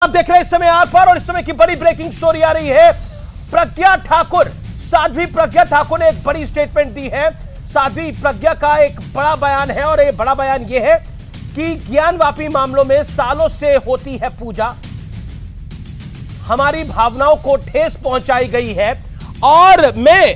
आप देख रहे हैं इस समय आग पर और इस समय की बड़ी ब्रेकिंग स्टोरी आ रही है। प्रज्ञा ठाकुर, साध्वी प्रज्ञा ठाकुर ने एक बड़ी स्टेटमेंट दी है। साध्वी प्रज्ञा का एक बड़ा बयान है और ये बड़ा बयान ये है कि ज्ञानवापी मामलों में सालों से होती है पूजा, हमारी भावनाओं को ठेस पहुंचाई गई है। और मैं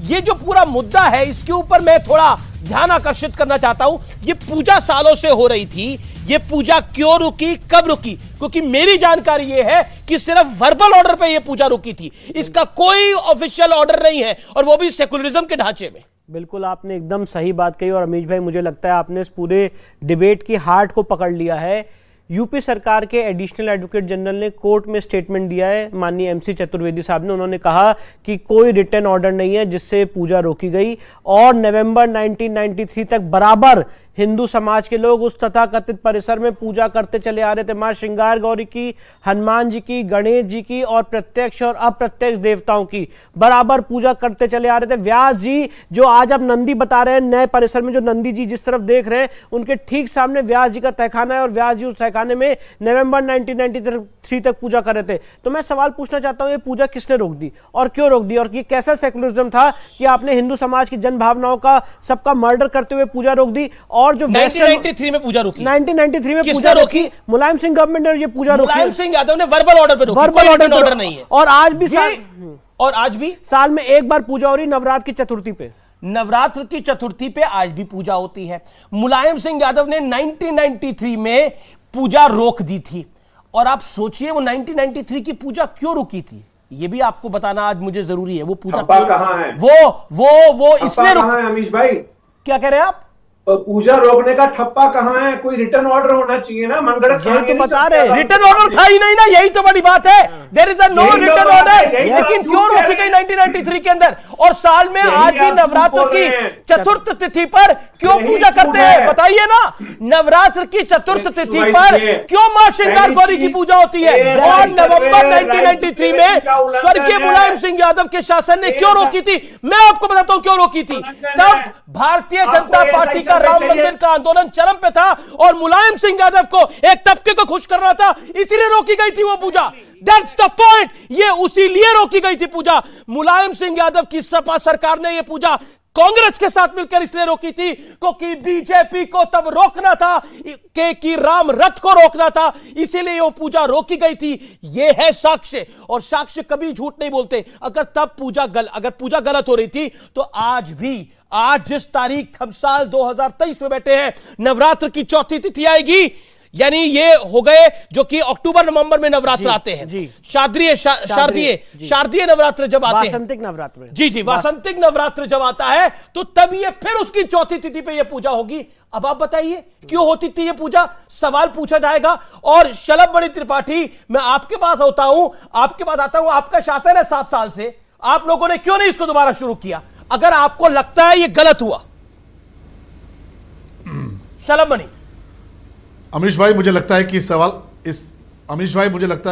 ये जो पूरा मुद्दा है इसके ऊपर मैं थोड़ा ध्यान आकर्षित करना चाहता हूं। ये पूजा सालों से हो रही थी, ये पूजा क्यों रुकी, कब रुकी? क्योंकि मेरी जानकारी ये है कि सिर्फ वर्बल ऑर्डर पे ये पूजा रुकी थी, इसका कोई ऑफिशियल ऑर्डर नहीं है और वो भी सेकुलरिज्म के ढांचे में। बिल्कुल, आपने एकदम सही बात कही और अमीश भाई मुझे लगता है आपने इस पूरे डिबेट की हार्ट को पकड़ लिया है। यूपी सरकार के एडिशनल एडवोकेट जनरल ने कोर्ट में स्टेटमेंट दिया है, माननीय एमसी चतुर्वेदी साहब ने। उन्होंने कहा कि कोई रिटर्न ऑर्डर नहीं है जिससे पूजा रोकी गई और नवंबर 1993 तक बराबर हिंदू समाज के लोग उस तथाकथित परिसर में पूजा करते चले आ रहे थे। मां श्रृंगार गौरी की, हनुमान जी की, गणेश जी की और प्रत्यक्ष और अप्रत्यक्ष देवताओं की बराबर पूजा करते चले आ रहे थे। व्यास जी जो आज आप नंदी बता रहे हैं, नए परिसर में जो नंदी जी जिस तरफ देख रहे हैं उनके ठीक सामने व्यास जी का तहखाना है और व्यास जी उस तहखाने में नवंबर 1993 तक पूजा कर रहे थे। तो मैं सवाल पूछना चाहता हूं, ये पूजा किसने रोक दी और क्यों रोक दी और ये कैसा सेकुलरिज्म था कि आपने हिंदू समाज की जन भावनाओं का सबका मर्डर करते हुए पूजा रोक दी? और जो 1993 में पूजा रोकी, 1993 में पूजा रोकी, मुलायम सिंह गवर्नमेंट ने ये पूजा रोकी। मुलायम सिंह यादव ने वर्बल ऑर्डर पे रोकी, वर्बल ऑर्डर नहीं है। और आज भी साल में एक बार पूजा हो रही, नवरात्र की चतुर्थी पे। नवरात्र की चतुर्थी पे आज भी पूजा होती है। मुलायम सिंह यादव ने 1993 में पूजा रोक दी थी और आप सोचिए वो 1993 की पूजा क्यों रुकी थी, ये भी आपको बताना आज मुझे जरूरी है। वो पूजा कहां है? वो इसलिए रुका है अमीश भाई। क्या कह रहे हैं आप? पूजा रोकने का ठप्पा कहां है? कोई रिटर्न ऑर्डर होना चाहिए ना। मनगढ़ंत तो बता रहे रिटर्न ऑर्डर था ही नहीं ना, यही तो बड़ी बात है। There is no return order, लेकिन क्यों रोकी गई 1993 के अंदर? और साल में आज भी नवरात्र की चतुर्थ तिथि पर क्यों पूजा करते हैं बताइए ना? नवरात्र की चतुर्थ तिथि पर क्यों मां श्रृंगार गौरी की पूजा होती है? और नवंबर 1993 में स्वर्गीय मुलायम सिंह यादव के शासन ने क्यों रोकी थी? मैं आपको बताता हूं क्यों रोकी थी। तब भारतीय जनता पार्टी का राम मंदिर का आंदोलन चरम पे था और मुलायम सिंह यादव को एक तबके को खुश करना था, इसीलिए रोकी गई थी वो पूजा। दैट्स द पॉइंट, ये उसी लिए रोकी गई थी पूजा। मुलायम सिंह यादव की सपा सरकार ने ये पूजा कांग्रेस के साथ मिलकर इसलिए रोकी थी क्योंकि बीजेपी को तब रोकना था कि राम रथ को रोकना था, इसीलिए वो पूजा रोकी गई थी। ये है साक्ष्य और साक्ष्य कभी झूठ नहीं बोलते। अगर तब पूजा गलत हो रही थी तो आज जिस तारीख हम साल 2023 में बैठे हैं, नवरात्र की चौथी तिथि आएगी, यानी ये हो गए जो कि अक्टूबर नवंबर में नवरात्र आते हैं, शारदीय नवरात्र जब आते हैं, वासंतिक नवरात्र, जी वासंतिक नवरात्र जब आता है तो तब ये फिर उसकी चौथी तिथि पे ये पूजा होगी। अब आप बताइए क्यों होती थी ये पूजा? सवाल पूछा जाएगा। और शलभ बड़ी त्रिपाठी, मैं आपके पास आता हूं, आपका शासन है 7 साल से, आप लोगों ने क्यों नहीं इसको दोबारा शुरू किया अगर आपको लगता है ये गलत हुआ? शलभ मणि। अमीश भाई मुझे लगता है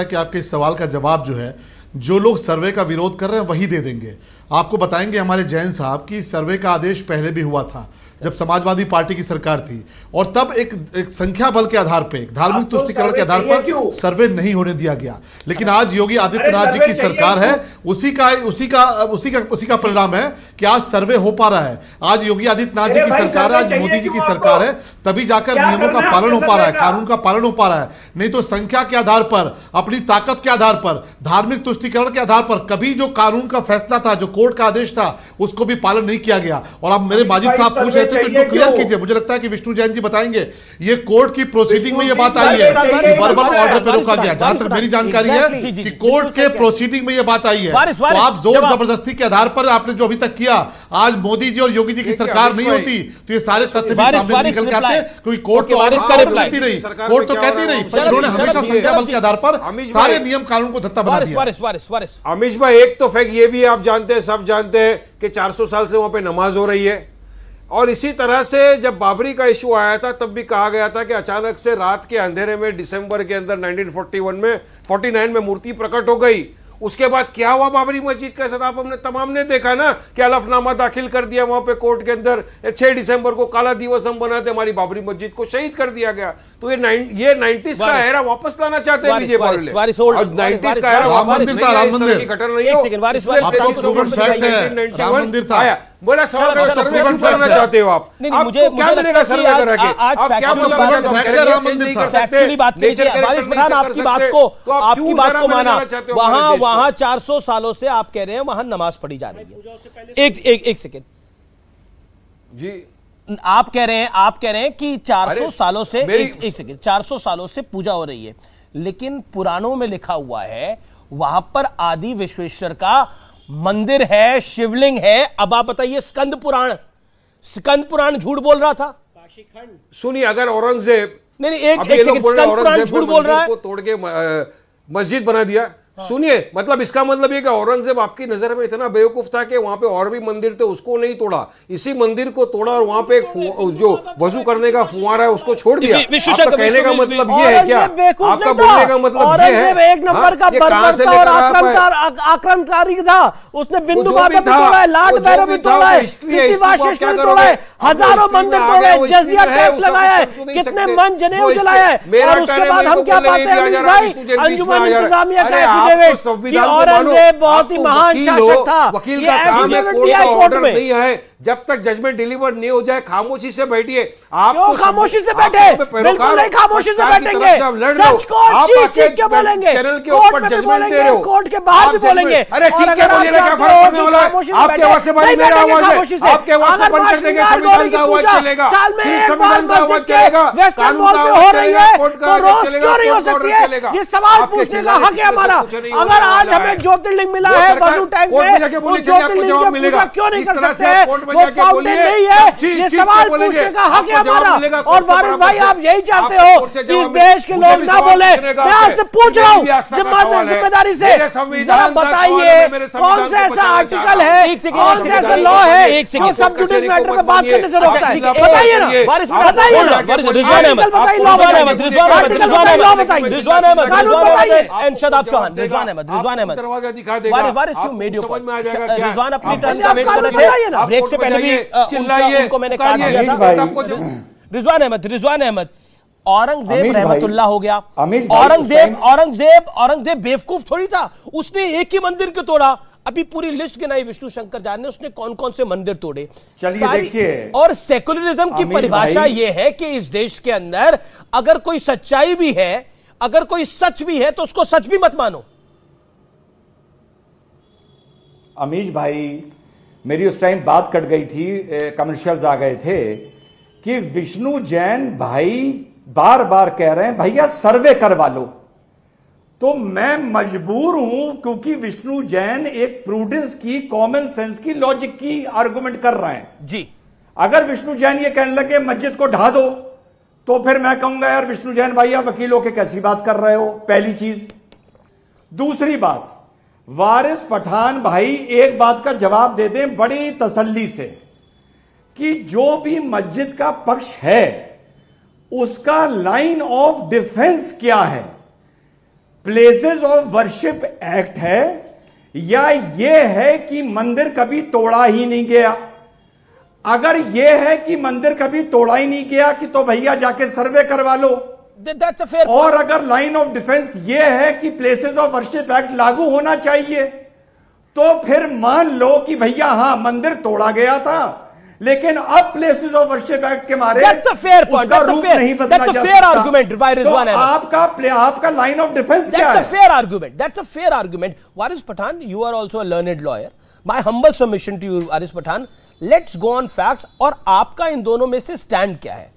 कि आपके इस सवाल का जवाब जो है, जो लोग सर्वे का विरोध कर रहे हैं वही दे देंगे। आपको बताएंगे हमारे जैन साहब की सर्वे का आदेश पहले भी हुआ था जब समाजवादी पार्टी की सरकार थी और तब एक संख्या बल के आधार पे, धार्मिक तुष्टीकरण के आधार पर सर्वे नहीं होने दिया गया। लेकिन आज योगी आदित्यनाथ जी की सरकार है, उसी का परिणाम है कि आज सर्वे हो पा रहा है। आज योगी आदित्यनाथ जी की सरकार है, आज मोदी जी की सरकार है, तभी जाकर नियमों का पालन हो पा रहा है, कानून का पालन हो पा रहा है। नहीं तो संख्या के आधार पर, अपनी ताकत के आधार पर, धार्मिक तुष्टीकरण के आधार पर कभी जो कानून का फैसला था, जो कोर्ट का आदेश था, उसको भी पालन नहीं किया गया। और अब मेरे माजिद साहब पूछ रहे थे तो इनको क्लियर कीजिए। मुझे लगता है कि विष्णु जैन जी बताएंगे। ये कोर्ट की प्रोसीडिंग में ये बात आई है कि वर्बल ऑर्डर पे रोका गया। जहां तक मेरी जानकारी है कि कोर्ट के प्रोसीडिंग में ये बात आई है। तो आप जोर जबरदस्ती के आधार पर आपने जो अभी तक किया, आज मोदी जी और योगी जी की सरकार नहीं होती तो ये सारे तथ्य भी सामने निकल के आते, क्योंकि कोर्ट तो कहती रही, कोर्ट तो कहती रही, पर इन्होंने हमेशा संख्या बल के आधार पर सारे नियम कानून को धत्ता बना दिया। अमीश भाई, एक तो फैक्ट ये भी आप जानते हैं, सब जानते हैं कि 400 साल से वहां पे नमाज हो रही है। और इसी तरह से जब बाबरी का इशू आया था तब भी कहा गया था कि अचानक से रात के अंधेरे में दिसंबर के अंदर 1949 में मूर्ति प्रकट हो गई उसके बाद क्या हुआ बाबरी मस्जिद के साथ आप हमने तमाम ने देखा ना कि हलफनामा दाखिल कर दिया वहां पे कोर्ट के अंदर। 6 दिसंबर को काला दिवस हम बनाते, हमारी बाबरी मस्जिद को शहीद कर दिया गया। तो ये 90s का एरा वापस लाना चाहते हैं बीजेपी वाले। 90s का एरा वापस नहीं आया, इस तरह की घटना नहीं हो। बोला सवाल करना चाहते हो आप? मुझे क्या मिलेगा सर्वे करा के? आप क्या मतलब आपकी बात को माना, वहां 400 सालों से आप कह रहे हैं वहां नमाज पढ़ी जा रही है। एक सेकेंड जी, आप कह रहे हैं कि 400 सालों से एक सेकेंड 400 सालों से पूजा हो रही है, लेकिन पुराणों में लिखा हुआ है वहां पर आदि विश्वेश्वर का मंदिर है, शिवलिंग है। अब आप बताइए, स्कंद पुराण झूठ बोल रहा था। सुनिए, अगर औरंगजेब नहीं एक सेकंड, स्कंद पुराण झूठ बोल रहा है, तोड़ के मस्जिद बना दिया। सुनिए, मतलब इसका मतलब ये कि औरंगजेब आपकी नजर में इतना बेवकूफ था कि वहां पे और भी मंदिर थे, उसको नहीं तोड़ा, इसी मंदिर को तोड़ा और वहां पे जो वजू करने का फुआरा है उसको छोड़ दिया। आपका कहने का मतलब ये है क्या? आपका बोलने का मतलब ये है एक नंबर का बर्बरता और आक्रमणकारी था। उसने बिंदु माता भी तोड़ा है, लाट भैरव भी तोड़ा है, कीर्तिवाशेश्वर तोड़ा है, हजारों मंदिर तोड़े हैं, जजिया टैक्स लगाया है, कितने मन जनेऊ जलाया है। और उसके बाद हम क्या पाते हैं अमीश भाई? अंजुमन इंतजामिया का औरंगजेब बहुत ही महान शासक था। वकील का काम है, कोर्ट का ऑर्डर नहीं है। जब तक जजमेंट डिलीवर नहीं हो जाए खामोशी से बैठिए। आप खामोशी से बैठे? बिल्कुल नहीं, खामोशी से बैठेंगे। सच को चीख के बोलेंगे, चैनल के ऊपर जजमेंट दे रहे हो, कोर्ट के बाहर भी बोलेंगे। अरे चीख के बोलिए, क्या फर्क पड़ने वाला है? आपके आवाज से बड़ी मेरा आवाज है, आपके आवाज को बंद कर देंगे, संविधान का आवाज चलेगा, सिर्फ संविधान का आवाज चलेगा, कानून का आवाज चलेगा, कोर्ट का आवाज चलेगा। ये सवाल पूछने का हक है हमारा। अगर आज हमें ज्योतिर्लिंग मिला है वजू टैंक में, ज्योतिर्लिंग की पूजा क्यों नहीं कर सकते? वो फाउंटेन नहीं है, ये सवाल पूछने का हक है हमारा। और वारिस भाई, आप यही चाहते हो कि इस देश के लोग ना बोले? मैं आपसे पूछ रहा हूँ जिम्मेदारी से, जरा बताइए कौन सा ऐसा आर्टिकल है, कौन सा ऐसा लॉ है जो सब जुडिस मैटर में बात करने से रोकता है? बताइए ना, बताइए ना। दरवाजा दिखा देगा, रिजवान अपनी टर्न का वेट कर रहे थे, ब्रेक से पहले भी उनको मैंने कहा था। रिजवान अहमद औरंगजेब रहमतुल्लाह हो गया। औरंगजेब बेवकूफ थोड़ी था, उसने एक ही मंदिर क्यों तोड़ा? अभी पूरी लिस्ट गिनाई विष्णु शंकर जान ने, उसने कौन कौन से मंदिर तोड़े। चलिए देखिए, और सेकुलरिज्म की परिभाषा यह है कि इस देश के अंदर अगर कोई सच्चाई भी है, अगर कोई सच भी है, तो उसको सच भी मत मानो। अमीश भाई, मेरी उस टाइम बात कट गई थी, कमर्शियल्स आ गए थे कि विष्णु जैन भाई बार बार कह रहे हैं भैया सर्वे करवा लो। तो मैं मजबूर हूं, क्योंकि विष्णु जैन एक प्रूडेंस की, कॉमन सेंस की, लॉजिक की आर्गुमेंट कर रहे हैं जी। अगर विष्णु जैन ये कहने लगे मस्जिद को ढा दो, तो फिर मैं कहूंगा यार विष्णु जैन भाई आप वकीलों के कैसी बात कर रहे हो, पहली चीज। दूसरी बात, वारिस पठान भाई एक बात का जवाब दे दें बड़ी तसल्ली से कि जो भी मस्जिद का पक्ष है उसका लाइन ऑफ डिफेंस क्या है? प्लेसेस ऑफ वर्शिप एक्ट है या यह है कि मंदिर कभी तोड़ा ही नहीं गया? अगर यह है कि मंदिर कभी तोड़ा ही नहीं गया कि तो भैया जाके सर्वे करवा लो। That's a fair point. और अगर लाइन ऑफ डिफेंस यह है कि प्लेसेस ऑफ वर्शिप एक्ट लागू होना चाहिए, तो फिर मान लो कि भैया हां मंदिर तोड़ा गया था, लेकिन अब प्लेसेस ऑफ वर्शिप एक्ट के मारे That's a fair point. That's a fair argument by Rizwan Ahmed. आपका लाइन ऑफ डिफेंस क्या है? That's a fair argument. That's a fair argument. Waris Pathan, you are also a learned lawyer. My humble submission to you, Waris Pathan, let's go on facts. और आपका इन दोनों में से stand क्या है?